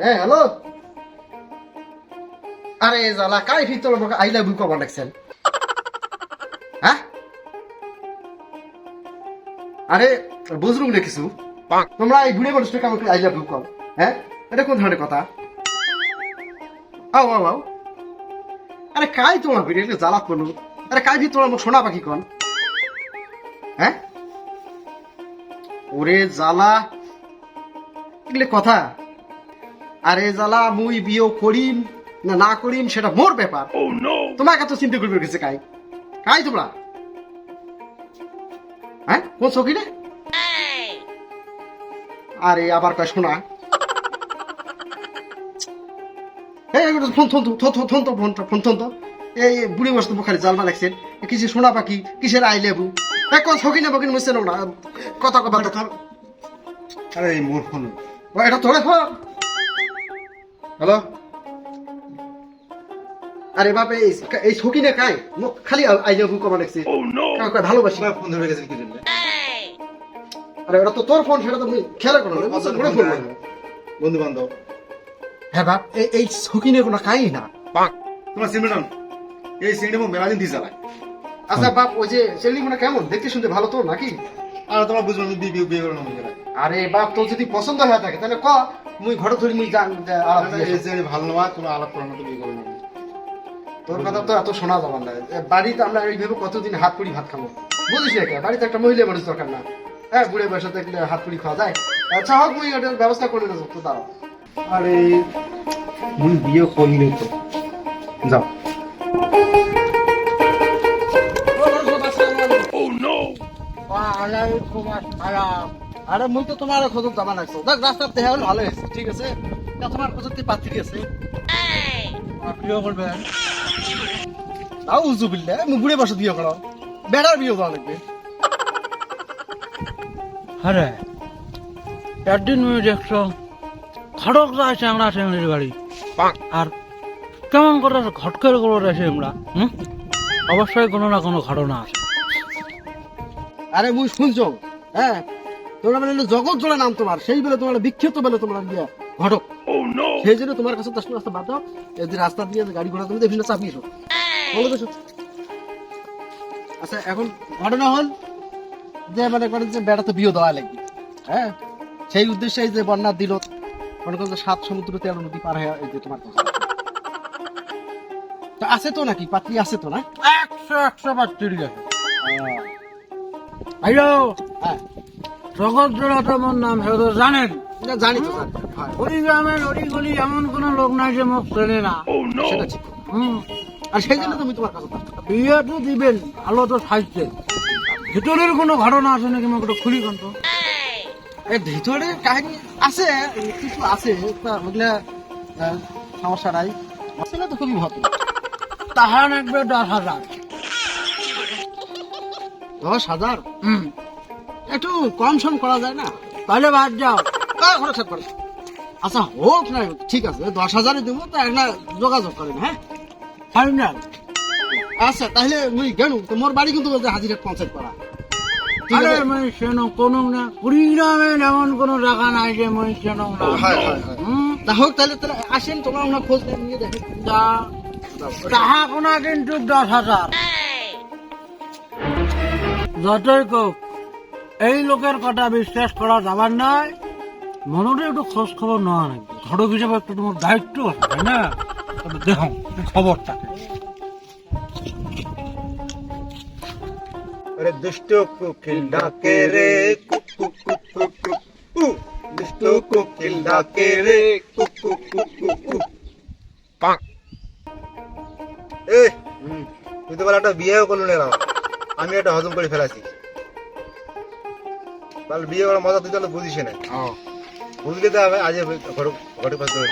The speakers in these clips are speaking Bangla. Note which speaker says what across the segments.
Speaker 1: হ্যাঁ হ্যালো। আরে জ্বালা কাই ভিতর আই লাভ ইউ কবার লাগছেন? হ্যাঁ আরে বুঝলুম না কিছু। তোমরা এই বুড়ে মানুষটাকে আমাকে আই লাভ ইউ কও? হ্যাঁ এটা কোন ধরনের কথা? আও আও আও। আরে কাই তোমার ভিড়ে জ্বালাত করলো? আরে কাই ভিতর আমাকে শোনা পাখি কন? হ্যাঁ ওরে জ্বালা এগুলো কথা। আরে জ্বালা মুই বিয়ে করিম না না করিম সেটা মোর ব্যাপার। তোমাকে তো চিন্তা করবে গেছে কাই কাই তোমরা? হ্যাঁ কোন চকি রে? আরে আবার কয় শোনা। ফোন থন তো থন তো ফোন থন তো। এই বুড়ি বস্তু খালি জালমা লাগছেন কিছু শোনা পাখি কিসের আই লেবু কোন ছকি না বকিন মুছে না কথা কবার তো।
Speaker 2: আরে এই মোর ফোন।
Speaker 1: এটা তোরে ফোন। হ্যালো। আরে বাপ এই ছকি না কাই মোক খালি আই লেবু কবার লাগছে ভালোবাসি।
Speaker 2: ফোন ধরে গেছে কি জন্য?
Speaker 1: আরে ওটা তো তোর ফোন সেটা তো খেলা করো
Speaker 2: বন্ধু বান্ধব।
Speaker 1: হ্যাঁ বাপ এই ছকিনে কোনো কাই না।
Speaker 2: তোমার সিমেন্টন এই সিংড়ি মেলা দিন দিয়ে চালায়।
Speaker 1: আচ্ছা বাপ ওই যে সেলি মনে কেমন দেখতে শুনতে ভালো তো নাকি?
Speaker 2: আর তোমার বুঝবো বিয়ে করে নেবো।
Speaker 1: আরে বাপ তোর যদি পছন্দ হয়ে থাকে তাহলে ক মুই ঘরে ধরি মুই আলাপ দিয়ে আসি।
Speaker 2: ভালো নয় তোমার আলাপ করানো তো বিয়ে করে নেবো।
Speaker 1: তোর কথা তো এত শোনা যাবার না। বাড়িতে আমরা এইভাবে কতদিন হাত পুড়ি ভাত খাবো বুঝিস না? বাড়িতে একটা মহিলা মানুষ দরকার না? হ্যাঁ বুড়ে বয়সে দেখলে হাত পুড়ি খাওয়া যায়। আচ্ছা হোক মুই ওটার ব্যবস্থা করে নেবো তো দাঁড়াও। আরে মুই বিয়ে করিনি তো যাও। আরে মুই তো তোমার খোঁজত যাবা লাগছো দেখ রাস্তার দেহা হলে ভালো হয়েছে ঠিক আছে। তোমার খোঁজত কি পাত্রী আছে? বিয়ে করবে তাও উজু বিল্লে বুড়ে বসে বিয়ে করো বেড়ার বিয়ে করা লাগবে।
Speaker 3: আরে একদিন মুই দেখছো খড়ক যায় চ্যাংড়া চ্যাংড়ির বাড়ি আর কেমন করে ঘটকের করে রয়েছে আমরা অবশ্যই কোনো না কোনো ঘটনা আছে।
Speaker 1: আরে মুই শুনছো হ্যাঁ তোমরা মানে জগৎ জোড়া নাম তোমার সেই বেলে তোমার বিখ্যাত বেলে তোমার বিয়ে ঘটক। সেই জন্য তোমার কাছে 10 রাস্তা বাদ দাও এই যে রাস্তা দিয়ে গাড়ি ঘোড়া তুমি বিভিন্ন চাপিয়েছো বলো তো। আচ্ছা এখন ঘটনা হল যে মানে যে বেড়া তো বিয়ে দেওয়া লাগবে। হ্যাঁ সেই উদ্দেশ্যে এই যে বন্যা দিল মনে করো 7 সমুদ্র 13 নদী পার হয়ে এই যে তোমার কাছে তা আছে তো নাকি পাত্রী আছে তো না?
Speaker 3: 100 পাত্রী আছে। আইলো
Speaker 1: হ্যাঁ
Speaker 3: জগৎ জোড়া তোমার নাম সেটা জানেন?
Speaker 1: এটা জানি তো জানি। হ্যাঁ
Speaker 3: ওই গ্রামের ওইগুলি এমন কোন লোক নাই যে মুখ চেনে না।
Speaker 1: সেটা ঠিক।
Speaker 3: হুম
Speaker 1: আর সেই জন্য তুমি তোমার কাছে পাত্রী।
Speaker 3: বিয়ে তো দিবেন আলো তো সাজছে ভিতরের কোনো ঘটনা আছে নাকি আমাকে একটু খুলি কোন তো।
Speaker 1: এর ভিতরে কাহিনী আছে কিছু আছে তা ওগুলা সমস্যা নাই আসলে তো খুবই ভালো।
Speaker 3: তাহার একবার 10,000।
Speaker 1: 10,000
Speaker 3: হুম
Speaker 1: একটু কম সম করা যায় না?
Speaker 3: তাহলে বাদ যাও।
Speaker 1: আচ্ছা হোক না ঠিক আছে 10,000 দেবো তা একটা যোগাযোগ করেন। হ্যাঁ
Speaker 3: ফাইনাল।
Speaker 1: আচ্ছা তাহলে মুই গেল তোমার বাড়ি কিন্তু হাজিরা পঞ্চায়েত করা। ঠিক
Speaker 3: আরে
Speaker 1: আছে?
Speaker 3: মই চেনো কোনো না কুড়িগ্রামে এমন কোনো জায়গা নাই যে মই চেনো না।
Speaker 1: তা হোক তাহলে তাহলে আসেন তোমরা আমরা খোঁজ নিয়ে দেখেন।
Speaker 3: তাহা কোনা কিন্তু 10,000 যতই কোক এই লোকের কথা বিশ্বাস করা যাবার নাই। মনরে একটু খোঁজ খবর নেওয়া নাকি ঘটক হিসাবে একটু তোমার দায়িত্ব আছে তাই না? দেখো খবরটাকে।
Speaker 2: আরে দুষ্ট কোকিল ডাকে রে cook cook cook cook cook cook. দুষ্ট কোকিল ডাকে রে cook cook cook cook cook. এই তুই তো বলে একটা বিয়েও করলো না আমি একটা হজম করে ফেলাছি। তাহলে বিয়ে করার মজা তুই তাহলে বুঝিস না। বুঝলে তো হবে আজ ঘরে পাশ ধরে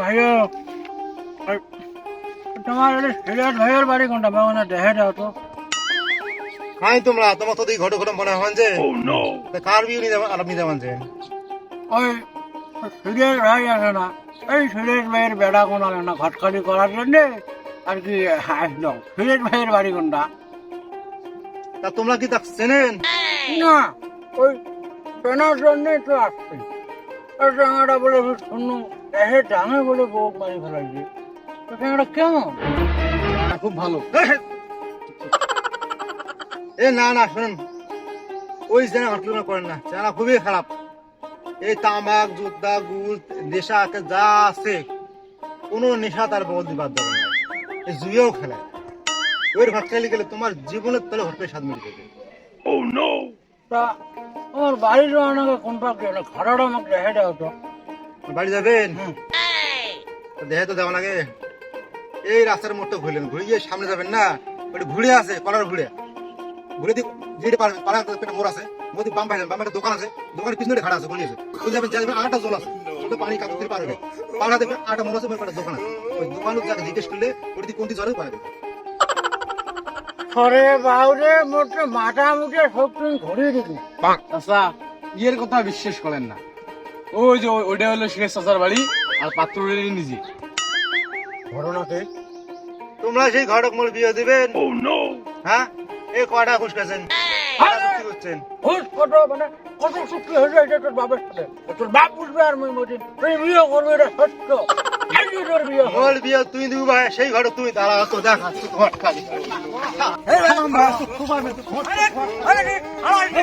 Speaker 3: ভাইয়া তোমার সিলেট ভাইয়ের বাড়ি কোনটা বাগানে দেখে দাও তো।
Speaker 2: খাই তোমরা তোমার তো এই ঘটে ঘটে মনে হয় যে কার বিয়ে নিতে আলাপ নিতে মানছে।
Speaker 3: ওই সিলেট ভাই আছে না এই সিলেট ভাইয়ের বেড়া কোনা না ঘটকালি করার জন্যে আর কি আসলো। সিলেট ভাইয়ের বাড়ি কোনটা?
Speaker 2: তা তোমরা কি তা চেনেন?
Speaker 3: না ওই চেনার জন্যে তো আসছি। আর ডাঙাটা বলে শূন্য এহে ডাঙে বলে বউ মারি ফেলাইছি তো ডাঙাটা কেমন?
Speaker 2: খুব ভালো। এ না না শুনুন, ওই জানা ঘটনা করেন না, জানা খুবই খারাপ। এই তামাক জুদ্দা গুল নেশা যা আছে কোনো নেশা তার বল দিবার দরকার নাই। এই জুয়েও খেলায় ওই ঘর খেলে গেলে তোমার জীবনের তলে ঘটে স্বাদ মিলে যাবে।
Speaker 3: তা আমার বাড়ির রান্নাকে কোনটা গেলে খাড়াটা আমাকে দেখে দেওয়া তো।
Speaker 2: বাড়ি যাবেন? তো দেখে তো দেওয়া লাগে। এই রাস্তার মোড়টা ঘুরলেন, ঘুরিয়ে সামনে যাবেন না, ওটা ঘুরে আছে কলার ঘুরে ঘুরে দিক যেটা পারবেন পাড়া একটা মোড় আছে, মোদি বাম পাইলেন, বাম একটা দোকান আছে, দোকানের পিছনে খাড়া আছে ঘুরিয়েছে, ওই যাবেন যাবেন আটা জল আছে, ওটা পানি কাগজ দিয়ে পারবে পাড়া দেখবেন আটা মোড় আছে, একটা দোকান আছে, ওই দোকানে যাকে জিজ্ঞেস করলে ওটি কোনটি জলে পারবে।
Speaker 3: সরে বাউরে মোটে মাথা মুখে সব তুমি ঘুরিয়ে দিবি।
Speaker 4: চাচা ইয়ের কথা বিশ্বাস করেন না, ওই যে ওইটা হলো শেখ চাচার বাড়ি আর পাত্র নিজে।
Speaker 2: ঘটনাকে তোমরা সেই ঘটক মোড় বিয়ে দিবেন? হ্যাঁ, এই কয়টা ঘুষ গেছেন কি করছেন?
Speaker 3: ঘুষ কত মানে কত চুক্তি হয়ে যায় তোর বাবার সাথে, তোর বাপ বুঝবে আর মই মতি তুই বিয়ে করবি, এটা সত্য। আজকে তোর বিয়ে হবে।
Speaker 2: মোর বিয়ে তুই দিবি ভাই, সেই ঘটক তুমি দাঁড়া তো দেখা ঘট খালি।
Speaker 3: আরে, আরে, আরে,